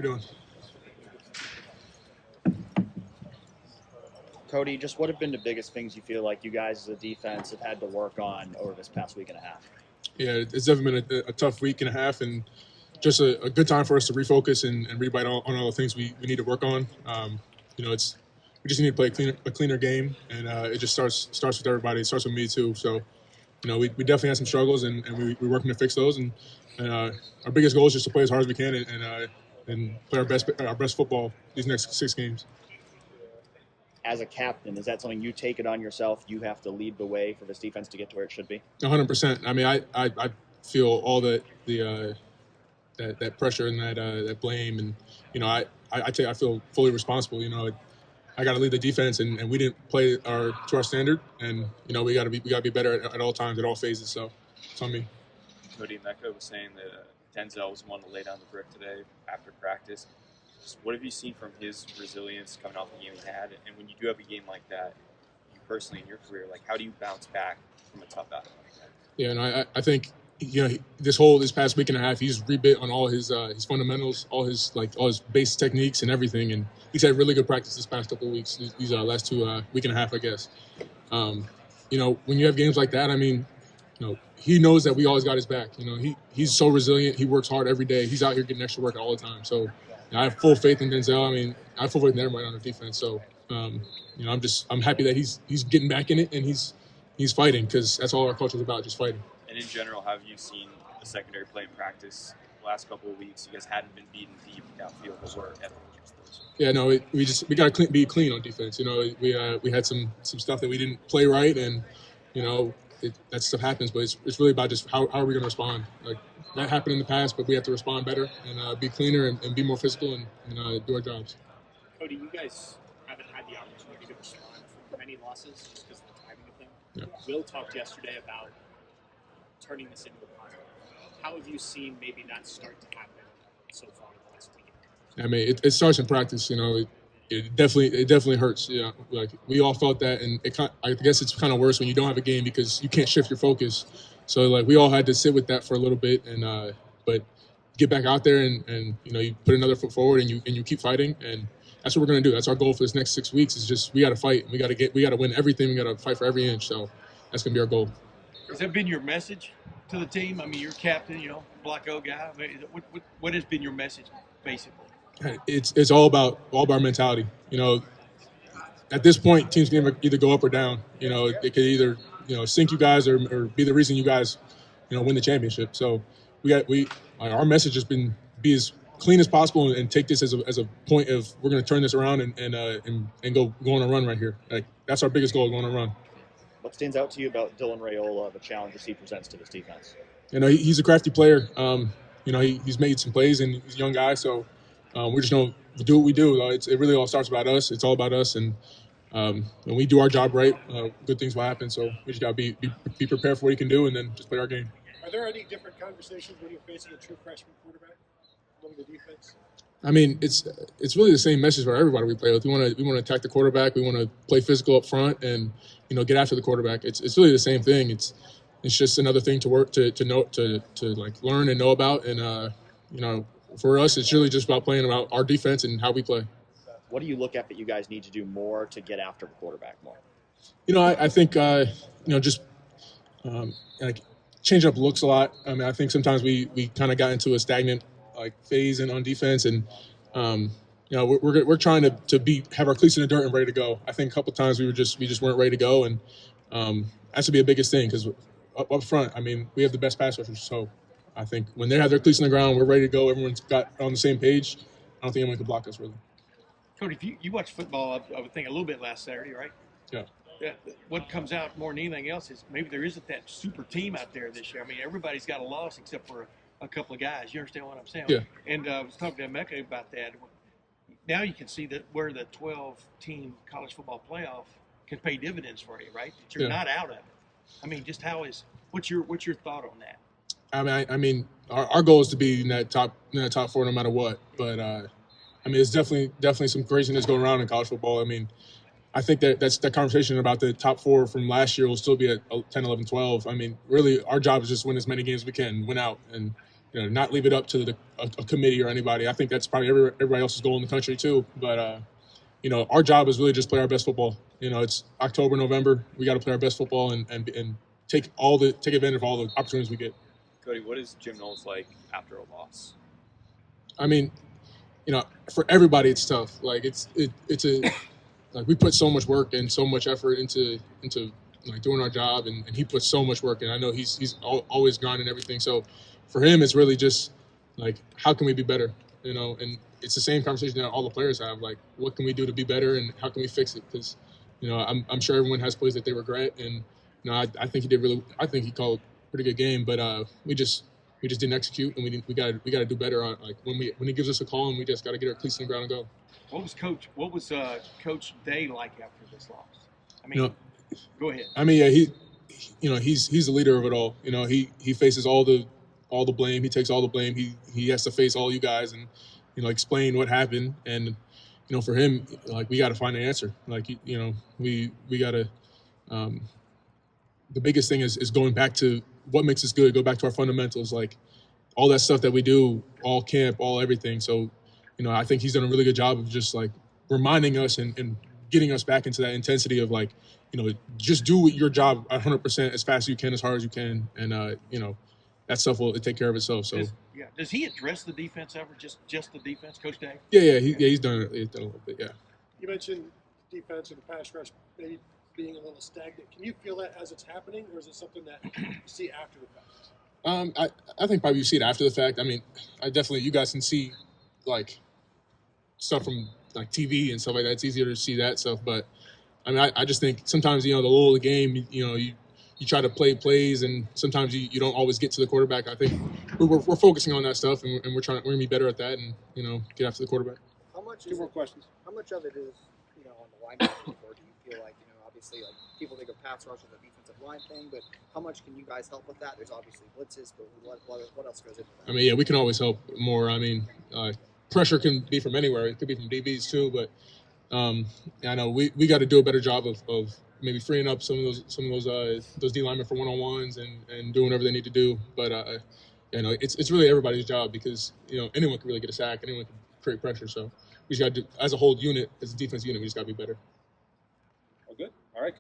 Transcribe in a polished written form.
doing? Cody, just what have been the biggest things you feel like you guys as a defense have had to work on over this past week and a half? Yeah, it's definitely been a tough week and a half, and just a good time for us to refocus and rebite on all the things we need to work on. We just need to play a cleaner game, and it just starts with everybody. It starts with me too. So, we definitely had some struggles, and we're working to fix those. And our biggest goal is just to play as hard as we can and play our best football these next 6 games. As a captain, is that something you take it on yourself? You have to lead the way for this defense to get to where it should be? 100%. I mean, I feel all that pressure and that blame, and I feel fully responsible. I got to lead the defense, and we didn't play to our standard, and we got to be better at all times, at all phases. So it's on me. Cody Mecca was saying that Denzel was one to lay down the brick today after practice. Just what have you seen from his resilience coming off the game he had? And when you do have a game like that, you personally in your career, how do you bounce back from a tough battle like that? Yeah, and I think this past week and a half, he's rebit on all his fundamentals, all his base techniques and everything. And he's had really good practice this past couple of weeks. These last 2 week and a half, I guess. When you have games like that, I mean, he knows that we always got his back. He's so resilient. He works hard every day. He's out here getting extra work all the time. So I have full faith in Denzel. I mean, I have full faith in everybody on the defense. So I'm happy that he's getting back in it and he's fighting, because that's all our culture is about, just fighting. And in general, have you seen the secondary play in practice the last couple of weeks? You guys hadn't been beaten deep downfield, but were at Yeah, no, we got to be clean on defense. We had some stuff that we didn't play right, and that stuff happens. But it's really about just how are we going to respond. That happened in the past, but we have to respond better and be cleaner and be more physical and do our jobs. Cody, you guys haven't had the opportunity to respond from many losses just because of the timing of them. Yeah. Will talked yesterday about turning this into a positive. How have you seen maybe that start to happen so far in the last week? I mean, it starts in practice. It definitely hurts. Yeah, we all felt that, and I guess it's kind of worse when you don't have a game because you can't shift your focus. So we all had to sit with that for a little bit, and but get back out there and you put another foot forward and you keep fighting, and that's what we're gonna do. That's our goal for this next 6 weeks. Is just we got to fight. We got to win everything. We got to fight for every inch. So that's gonna be our goal. Has that been your message to the team? I mean, you're captain, Black O guy. I mean, what has been your message, basically? It's all about mentality. At this point, teams can either go up or down. They could either sink you guys or be the reason you guys win the championship. So our message has been be as clean as possible and take this as a point of we're going to turn this around and go on a run right here. That's our biggest goal, going on a run. What stands out to you about Dylan Raiola, the challenges he presents to this defense? He's a crafty player. He's made some plays, and he's a young guy. So we're just going to do what we do. It really all starts about us. It's all about us, and when we do our job right, good things will happen. So we just got to be prepared for what he can do, and then just play our game. Are there any different conversations when you're facing a true freshman quarterback among the defense? I mean, it's really the same message for everybody we play with. We want to attack the quarterback. We want to play physical up front and get after the quarterback. It's really the same thing. It's just another thing to work to know to learn and know about. And for us, it's really just about playing about our defense and how we play. What do you look at that you guys need to do more to get after the quarterback more? I think just changing up looks a lot. I mean, I think sometimes we kind of got into a stagnant phase on defense, and we're trying to have our cleats in the dirt and ready to go. I think a couple of times we just weren't ready to go, and that should be a biggest thing because up front, I mean, we have the best pass rushers. So I think when they have their cleats in the ground, we're ready to go. Everyone's got on the same page. I don't think anyone can block us really. Cody, if you watched football, I would think a little bit last Saturday, right? Yeah. What comes out more than anything else is maybe there isn't that super team out there this year. I mean, everybody's got a loss except for a couple of guys. You understand what I'm saying? Yeah. And I was talking to Mecca about that. Now you can see that where the 12-team college football playoff can pay dividends for you, right? That you're not out of it. I mean, just what's your thought on that? I mean, our goal is to be in that top four no matter what. But I mean, it's definitely some craziness going around in college football. I mean, I think that's that conversation about the top four from last year will still be at 10, 11, 12. I mean, really, our job is just win as many games as we can, win out, and not leave it up to a committee or anybody. I think that's probably everybody else's goal in the country too. But our job is really just play our best football. It's October, November. We got to play our best football and take advantage of all the opportunities we get. Cody, what is Jim Knowles like after a loss? I mean, for everybody, it's tough. Like we put so much work and so much effort into like doing our job, and he puts so much work in. I know he's always grinding everything. So for him, it's really just like, how can we be better? And it's the same conversation that all the players have. Like, what can we do to be better, and how can we fix it? Because I'm sure everyone has plays that they regret, and I think he did really. I think he called a pretty good game, but we just didn't execute, and we got to do better on, like, when he gives us a call, and we just got to get our cleats in the ground and go. What was Coach Day like after this loss? I mean, go ahead. I mean, yeah, he's the leader of it all. He faces all the blame. He takes all the blame. He has to face all you guys and explain what happened. And for him, like, we got to find an answer. Like, we got to. The biggest thing is going back to what makes us good. Go back to our fundamentals, like all that stuff that we do, all camp, all everything. So, I think he's done a really good job of just like reminding us and getting us back into that intensity of, like, just do your job 100% as fast as you can, as hard as you can, and that stuff will take care of itself. So does he address the defense ever? Just the defense, Coach Day? He's done it. He's done a little bit. Yeah. You mentioned defense and the pass rush maybe being a little stagnant. Can you feel that as it's happening, or is it something that you see after the fact? I think probably you see it after the fact. I mean, you guys can see like stuff from like TV and stuff like that. It's easier to see that stuff, but I mean, I just think sometimes the lull of the game, you try to play plays, and sometimes you don't always get to the quarterback. I think we're focusing on that stuff, and we're gonna be better at that, and get after the quarterback. How much? Two more questions. How much of it is on the line, or do you feel like obviously, like, people think of pass rush as a defensive line thing, but how much can you guys help with that? There's obviously blitzes, but what else goes into that? I mean, yeah, we can always help more. I mean, pressure can be from anywhere. It could be from DBs too, but I know we got to do a better job of maybe freeing up some of those D linemen for one-on-ones and doing whatever they need to do. But it's really everybody's job, because anyone can really get a sack, anyone can create pressure. So we just got to, as a whole unit, as a defense unit, we just got to be better.